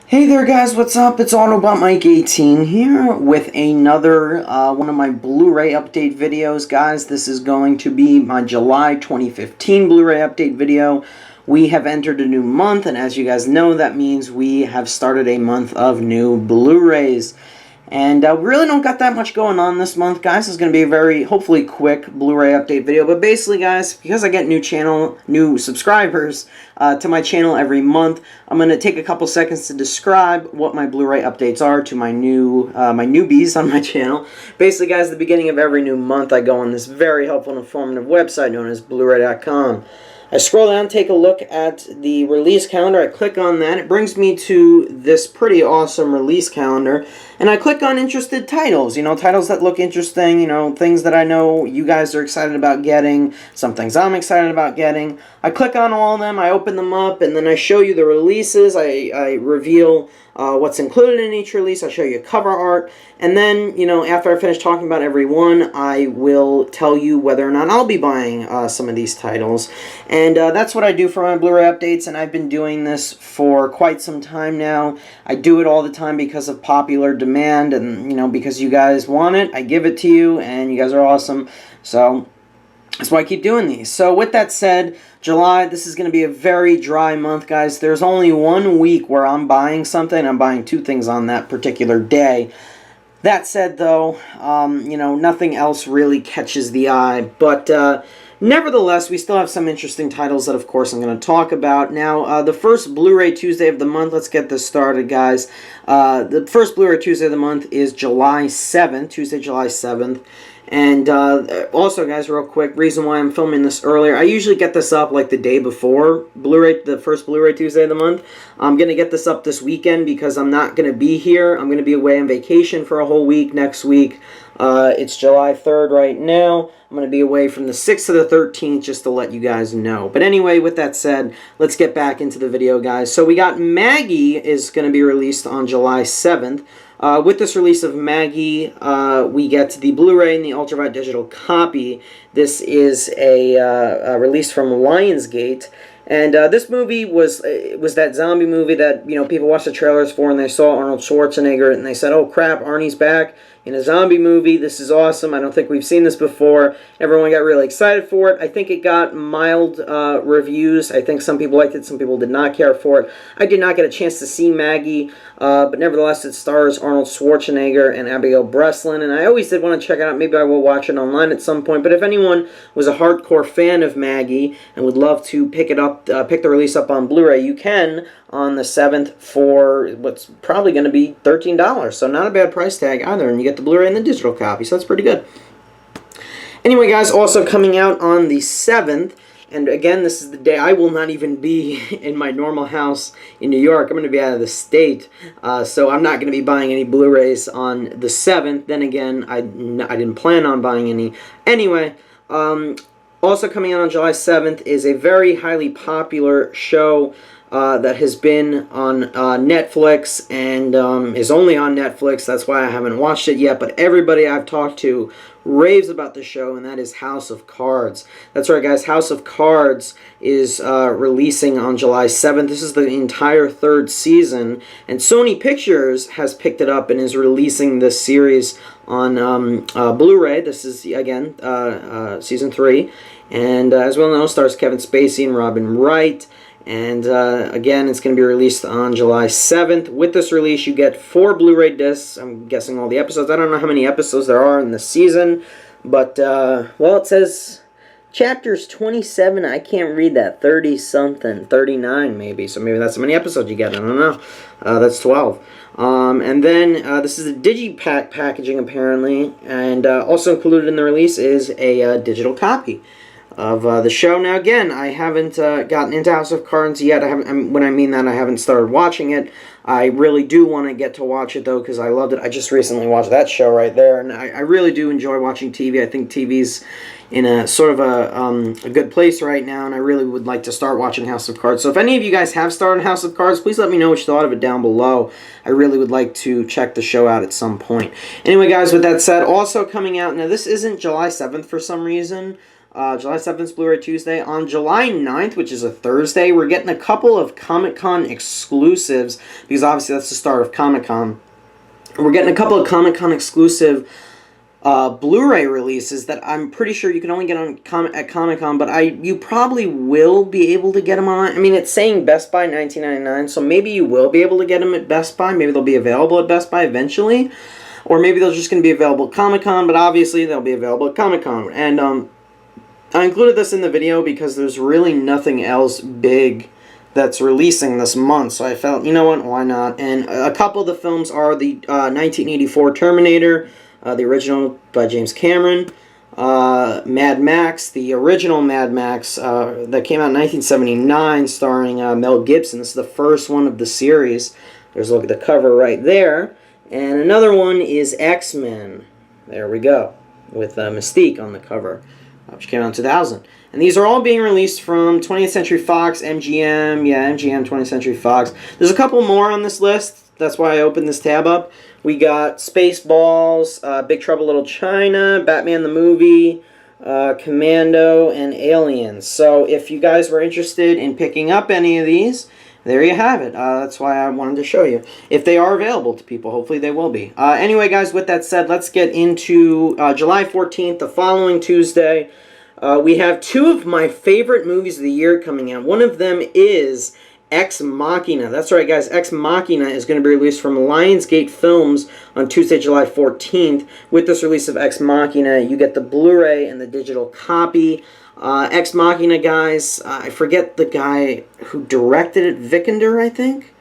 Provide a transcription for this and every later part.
Hey there guys, what's up? It's Autobot Mike 18 here with another one of my Blu-ray update videos. Guys, this is going to be my July 2015 Blu-ray update video. We have entered a new month, and as you guys know, that means we have started a month of new Blu-rays. And we really don't got that much going on this month, guys. It's going to be a very, hopefully, quick Blu-ray update video. But basically, guys, because I get new subscribers to my channel every month, I'm going to take a couple seconds to describe what my Blu-ray updates are to my newbies on my channel. Basically, guys, at the beginning of every new month, I go on this very helpful and informative website known as Blu-ray.com. I scroll down, take a look at the release calendar. I click on that. It brings me to this pretty awesome release calendar. And I click on interested titles. You know, titles that look interesting. You know, things that I know you guys are excited about getting. Some things I'm excited about getting. I click on all of them. I open them up. And then I show you the releases. I reveal what's included in each release. I show you cover art. And then, you know, after I finish talking about every one, I will tell you whether or not I'll be buying some of these titles. And that's what I do for my Blu-ray updates, and I've been doing this for quite some time now. I do it all the time because of popular demand, and, you know, because you guys want it, I give it to you, and you guys are awesome. So that's why I keep doing these. So with that said, July, this is going to be a very dry month, guys. There's only 1 week where I'm buying something. I'm buying 2 things on that particular day. That said, though, you know, nothing else really catches the eye. But nevertheless, we still have some interesting titles that, of course, I'm going to talk about. Now, the first Blu-ray Tuesday of the month, let's get this started, guys. The first Blu-ray Tuesday of the month is July 7th, Tuesday, July 7th. And also, guys, real quick, reason why I'm filming this earlier, I usually get this up like the day before the first Blu-ray Tuesday of the month. I'm going to get this up this weekend because I'm not going to be here. I'm going to be away on vacation for a whole week next week. It's July 3rd right now. I'm going to be away from the 6th to the 13th just to let you guys know. But anyway, with that said, let's get back into the video, guys. So we got Maggie is going to be released on July 7th. With this release of Maggie, we get the Blu-ray and the Ultraviolet digital copy. This is a release from Lionsgate. And this movie was that zombie movie that, you know, people watched the trailers for and they saw Arnold Schwarzenegger and they said, oh crap, Arnie's back in a zombie movie. This is awesome. I don't think we've seen this before. Everyone got really excited for it. I think it got mild reviews. I think some people liked it, some people did not care for it. I did not get a chance to see Maggie, but nevertheless it stars Arnold Schwarzenegger and Abigail Breslin, and I always did want to check it out. Maybe I will watch it online at some point, but if anyone was a hardcore fan of Maggie and would love to pick it up, pick the release up on Blu-ray, you can on the 7th for what's probably going to be $13. So not a bad price tag either, and you get the Blu-ray and the digital copy, so that's pretty good. Anyway, guys, also coming out on the 7th, and again, this is the day I will not even be in my normal house in New York. I'm going to be out of the state, so I'm not going to be buying any Blu-rays on the 7th. Then again, I didn't plan on buying any. Anyway, also coming out on July 7th is a very highly popular show that has been on Netflix and is only on Netflix. That's why I haven't watched it yet, but everybody I've talked to raves about the show, and that is House of Cards. That's right, guys. House of Cards is releasing on July 7th. This is the entire 3rd season, and Sony Pictures has picked it up and is releasing this series on Blu-ray. This is, again, Season 3, and as well known, stars Kevin Spacey and Robin Wright. And again, it's going to be released on July 7th. With this release, you get 4 Blu-ray discs. I'm guessing all the episodes. I don't know how many episodes there are in the season. But, well, it says chapters 27. I can't read that. 30-something. 39, maybe. So maybe that's how many episodes you get. I don't know. That's 12. And then this is a digipack packaging, apparently. And also included in the release is a digital copy of the show. Now again, I haven't gotten into House of Cards yet. When I mean that, I haven't started watching it. I really do want to get to watch it though, because I loved it. I just recently watched that show right there, and I really do enjoy watching TV. I think TV's in a sort of a good place right now, and I really would like to start watching House of Cards. So if any of you guys have started House of Cards, please let me know what you thought of it down below. I really would like to check the show out at some point. Anyway, guys, with that said, also coming out, now this isn't July 7th for some reason. July 7th, Blu-ray Tuesday. On July 9th, which is a Thursday, we're getting a couple of Comic-Con exclusives, because obviously that's the start of Comic-Con. We're getting a couple of Comic-Con exclusive Blu-ray releases that I'm pretty sure you can only get on at Comic-Con, but you probably will be able to get them on. I mean, it's saying Best Buy $19.99, so maybe you will be able to get them at Best Buy. Maybe they'll be available at Best Buy eventually, or maybe they're just going to be available at Comic-Con, but obviously they'll be available at Comic-Con. And I included this in the video because there's really nothing else big that's releasing this month, so I felt, you know what, why not? And a couple of the films are the 1984 Terminator, the original by James Cameron, Mad Max, the original Mad Max that came out in 1979, starring Mel Gibson. This is the first one of the series. There's a look at the cover right there. And another one is X-Men. There we go, with Mystique on the cover, which came out in 2000. And these are all being released from 20th Century Fox, MGM, MGM, 20th Century Fox. There's a couple more on this list. That's why I opened this tab up. We got Spaceballs, Big Trouble Little China, Batman the Movie, Commando, and Aliens. So if you guys were interested in picking up any of these, there you have it. That's why I wanted to show you. If they are available to people, hopefully they will be. Anyway, guys, with that said, let's get into July 14th, the following Tuesday. We have two of my favorite movies of the year coming out. One of them is Ex Machina. That's right, guys. Ex Machina is going to be released from Lionsgate Films on Tuesday, July 14th. With this release of Ex Machina, you get the Blu-ray and the digital copy. Ex Machina, guys, I forget the guy who directed it. Vikander, I think?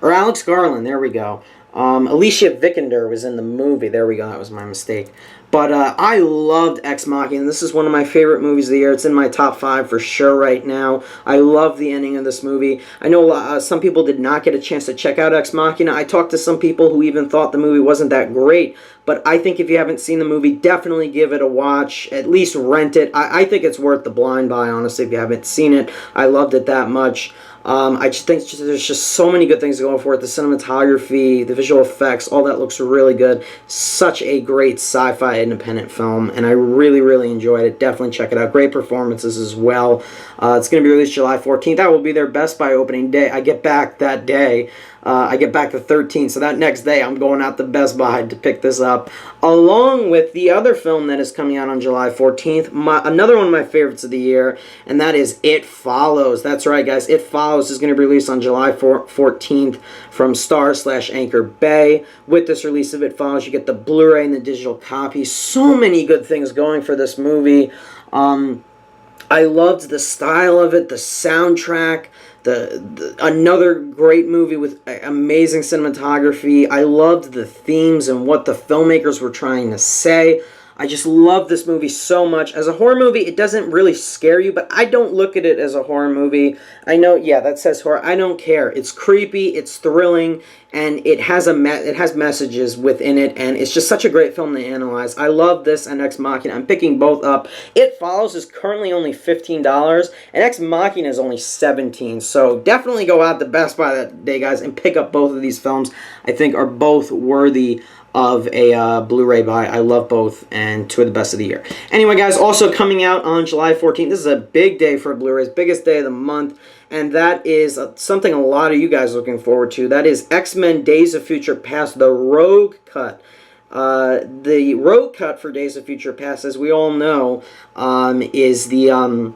Or Alex Garland, there we go. Alicia Vikander was in the movie. There we go, that was my mistake. But I loved Ex Machina. This is one of my favorite movies of the year. It's in my top 5 for sure right now. I love the ending of this movie. I know some people did not get a chance to check out Ex Machina. I talked to some people who even thought the movie wasn't that great. But I think if you haven't seen the movie, definitely give it a watch. At least rent it. I think it's worth the blind buy, honestly, if you haven't seen it. I loved it that much. I just think there's just so many good things going for it. The cinematography, the visual effects, all that looks really good. Such a great sci-fi independent film, and I really, really enjoyed it. Definitely check it out. Great performances as well. It's going to be released July 14th. That will be their Best Buy opening day. I get back that day. I get back the 13th, so that next day I'm going out to Best Buy to pick this up, along with the other film that is coming out on July 14th, another one of my favorites of the year, and that is It Follows. That's right, guys. It Follows is going to be released on July 14th from Star/Anchor Bay. With this release of It Follows, you get the Blu-ray and the digital copy. So many good things going for this movie. I loved the style of it, the soundtrack, another great movie with amazing cinematography. I loved the themes and what the filmmakers were trying to say. I just love this movie so much. As a horror movie, it doesn't really scare you, but I don't look at it as a horror movie. I know, yeah, that says horror. I don't care. It's creepy, it's thrilling, and it has messages within it, and it's just such a great film to analyze. I love this and Ex Machina. I'm picking both up. It Follows is currently only $15, and Ex Machina is only $17. So definitely go out to Best Buy that day, guys, and pick up both of these films. I think are both worthy of a Blu-ray buy. I love both, and two of the best of the year. Anyway, guys, also coming out on July 14th, this is a big day for Blu-rays, biggest day of the month, and that is something a lot of you guys are looking forward to. That is X-Men Days of Future Past, the Rogue Cut. The Rogue Cut for Days of Future Past, as we all know, is the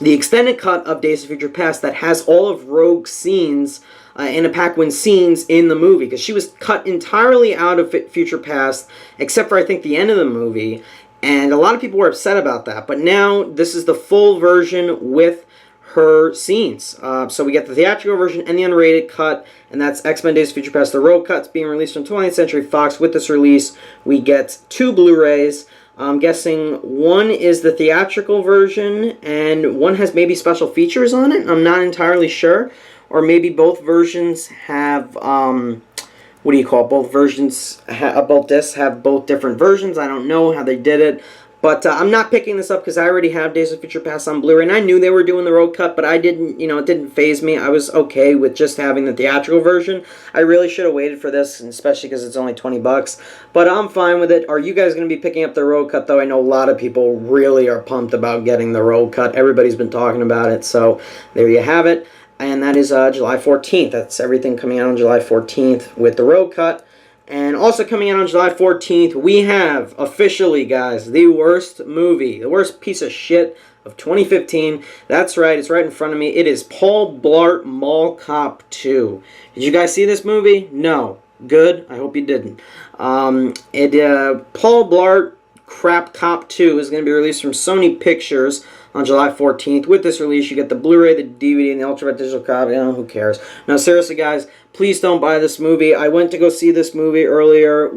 extended cut of Days of Future Past that has all of Rogue's scenes, Anna Paquin's scenes in the movie, because she was cut entirely out of Future Past, except for, I think, the end of the movie, and a lot of people were upset about that, but now this is the full version with her scenes. So we get the theatrical version and the unrated cut, and that's X-Men Days of Future Past. The Rogue Cut's being released from 20th Century Fox. With this release, we get 2 Blu-rays. I'm guessing one is the theatrical version, and one has maybe special features on it. I'm not entirely sure. Or maybe both versions have, what do you call it? Both versions, both discs have both different versions. I don't know how they did it. But I'm not picking this up because I already have Days of Future Past on Blu-ray, and I knew they were doing the road cut, but I didn't, it didn't faze me. I was okay with just having the theatrical version. I really should have waited for this, and especially because it's only 20 bucks. But I'm fine with it. Are you guys going to be picking up the road cut, though? I know a lot of people really are pumped about getting the road cut. Everybody's been talking about it, so there you have it. And that is July 14th. That's everything coming out on July 14th with the road cut. And also coming out on July 14th, we have, officially, guys, the worst movie, the worst piece of shit of 2015. That's right, it's right in front of me. It is Paul Blart Mall Cop 2. Did you guys see this movie? No. Good. I hope you didn't. Paul Blart Crap Cop 2 is going to be released from Sony Pictures on July 14th. With this release, you get the Blu-ray, the DVD, and the Ultra Digital copy. Who cares? Now, seriously, guys, please don't buy this movie. I went to go see this movie earlier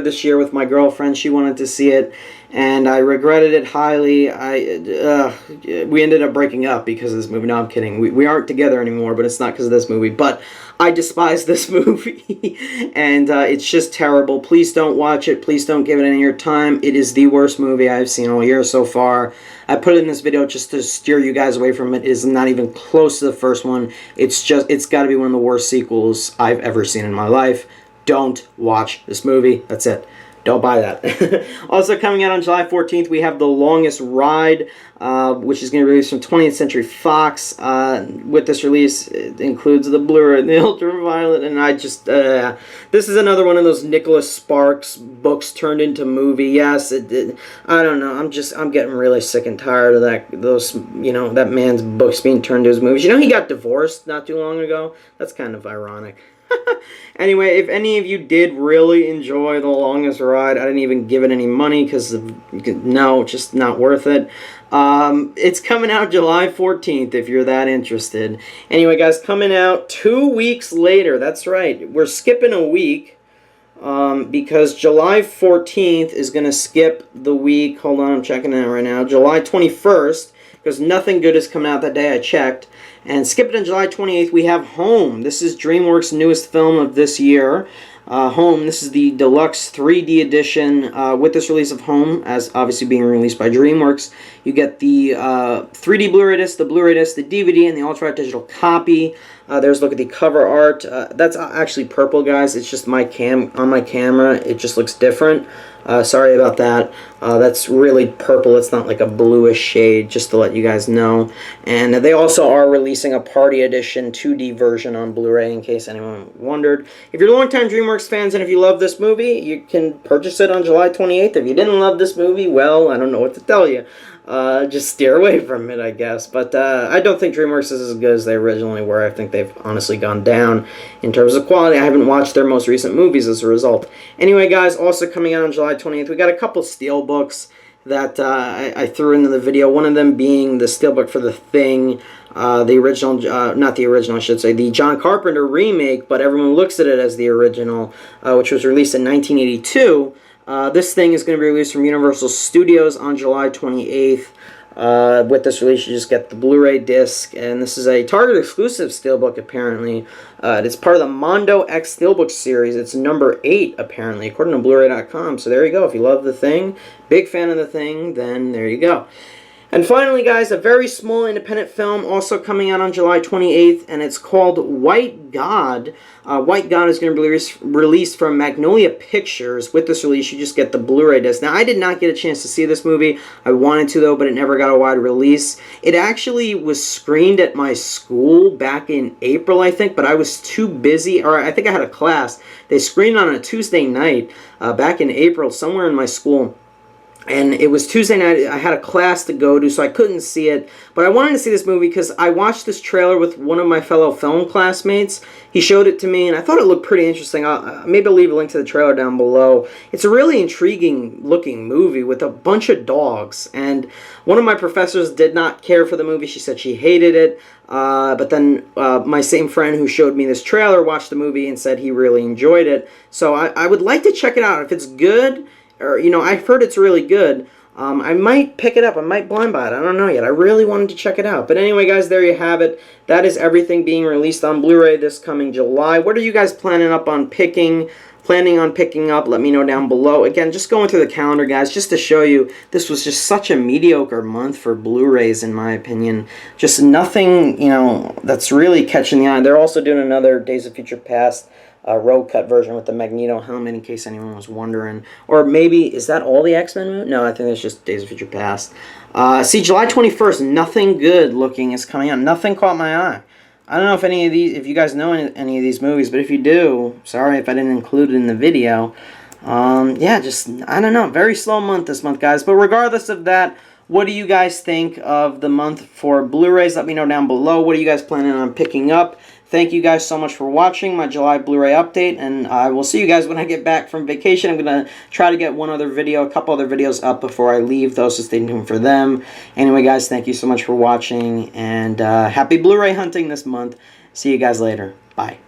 this year with my girlfriend. She wanted to see it, and I regretted it highly. We ended up breaking up because of this movie. No, I'm kidding. We aren't together anymore, but it's not because of this movie. But I despise this movie, and it's just terrible. Please don't watch it. Please don't give it any of your time. It is the worst movie I've seen all year so far. I put it in this video just to steer you guys away from it. It is not even close to the first one. It's got to be one of the worst sequels I've ever seen in my life. Don't watch this movie. That's it. Don't buy that. Also coming out on July 14th, we have The Longest Ride, which is going to be released from 20th Century Fox. With this release, it includes the Blu-ray and the Ultraviolet, and this is another one of those Nicholas Sparks books turned into movie. Yes, I don't know. I'm getting really sick and tired of that man's books being turned into his movies. You know, he got divorced not too long ago. That's kind of ironic. Anyway, if any of you did really enjoy The Longest Ride, I didn't even give it any money because, no, just not worth it. It's coming out July 14th if you're that interested. Anyway, guys, coming out 2 weeks later. That's right. We're skipping a week because July 14th is going to skip the week. Hold on, I'm checking it out right now. July 21st, because nothing good is coming out that day. I checked. And skip it on July 28th, we have Home. This is DreamWorks' newest film of this year. Home, this is the deluxe 3D edition. With this release of Home, as obviously being released by DreamWorks, you get the 3D Blu-ray disc, the Blu-ray disc, the DVD, and the Ultra Digital copy. There's a look at the cover art. That's actually purple, guys. It's just on my camera. It just looks different. Sorry about that. That's really purple. It's not like a bluish shade, just to let you guys know. And they also are releasing a Party Edition 2D version on Blu-ray, in case anyone wondered. If you're longtime DreamWorks fans and if you love this movie, you can purchase it on July 28th. If you didn't love this movie, well, I don't know what to tell you. Just steer away from it, I guess. But I don't think DreamWorks is as good as they originally were. I think they've honestly gone down in terms of quality. I haven't watched their most recent movies as a result. Anyway, guys, also coming out on July 28th, we got a couple steelbooks that I threw into the video. One of them being the steelbook for The Thing, the original, not the original, I should say, the John Carpenter remake, but everyone looks at it as the original, which was released in 1982. This thing is going to be released from Universal Studios on July 28th. With this release, you just get the Blu-ray disc, and this is a Target exclusive steelbook, apparently. It's part of the Mondo X Steelbook series. It's number 8, apparently, according to Blu-ray.com. So there you go. If you love The Thing, big fan of The Thing, then there you go. And finally, guys, a very small independent film also coming out on July 28th, and it's called White God. White God is going to be released from Magnolia Pictures. With this release, you just get the Blu-ray disc. Now, I did not get a chance to see this movie. I wanted to, though, but it never got a wide release. It actually was screened at my school back in April, I think, but I was too busy, or I think I had a class. They screened on a Tuesday night back in April, somewhere in my school. And it was Tuesday night. I had a class to go to, so I couldn't see it. But I wanted to see this movie because I watched this trailer with one of my fellow film classmates. He showed it to me, and I thought it looked pretty interesting. Maybe I'll leave a link to the trailer down below. It's a really intriguing-looking movie with a bunch of dogs. And one of my professors did not care for the movie. She said she hated it. But then my same friend who showed me this trailer watched the movie and said he really enjoyed it. So I would like to check it out. If it's good, or, I've heard it's really good. I might pick it up. I might blind buy it. I don't know yet. I really wanted to check it out. But anyway, guys, there you have it. That is everything being released on Blu-ray this coming July. What are you guys planning up on picking? planning on picking up, let me know down below. Again, just going through the calendar, guys, just to show you, this was just such a mediocre month for Blu-rays, in my opinion. Just nothing, you know, that's really catching the eye. They're also doing another Days of Future Past road cut version with the Magneto helmet, in case anyone was wondering. Or maybe, is that all the X-Men movie? No, I think it's just Days of Future Past. See, July 21st, nothing good looking is coming out. Nothing caught my eye. I don't know if you guys know any of these movies, but if you do, sorry if I didn't include it in the video. Yeah, just, I don't know, very slow month this month, guys. But regardless of that, what do you guys think of the month for Blu-rays? Let me know down below. What are you guys planning on picking up? Thank you guys so much for watching my July Blu-ray update, and I will see you guys when I get back from vacation. I'm going to try to get a couple other videos up before I leave, though, so stay tuned for them. Anyway, guys, thank you so much for watching, and happy Blu-ray hunting this month. See you guys later. Bye.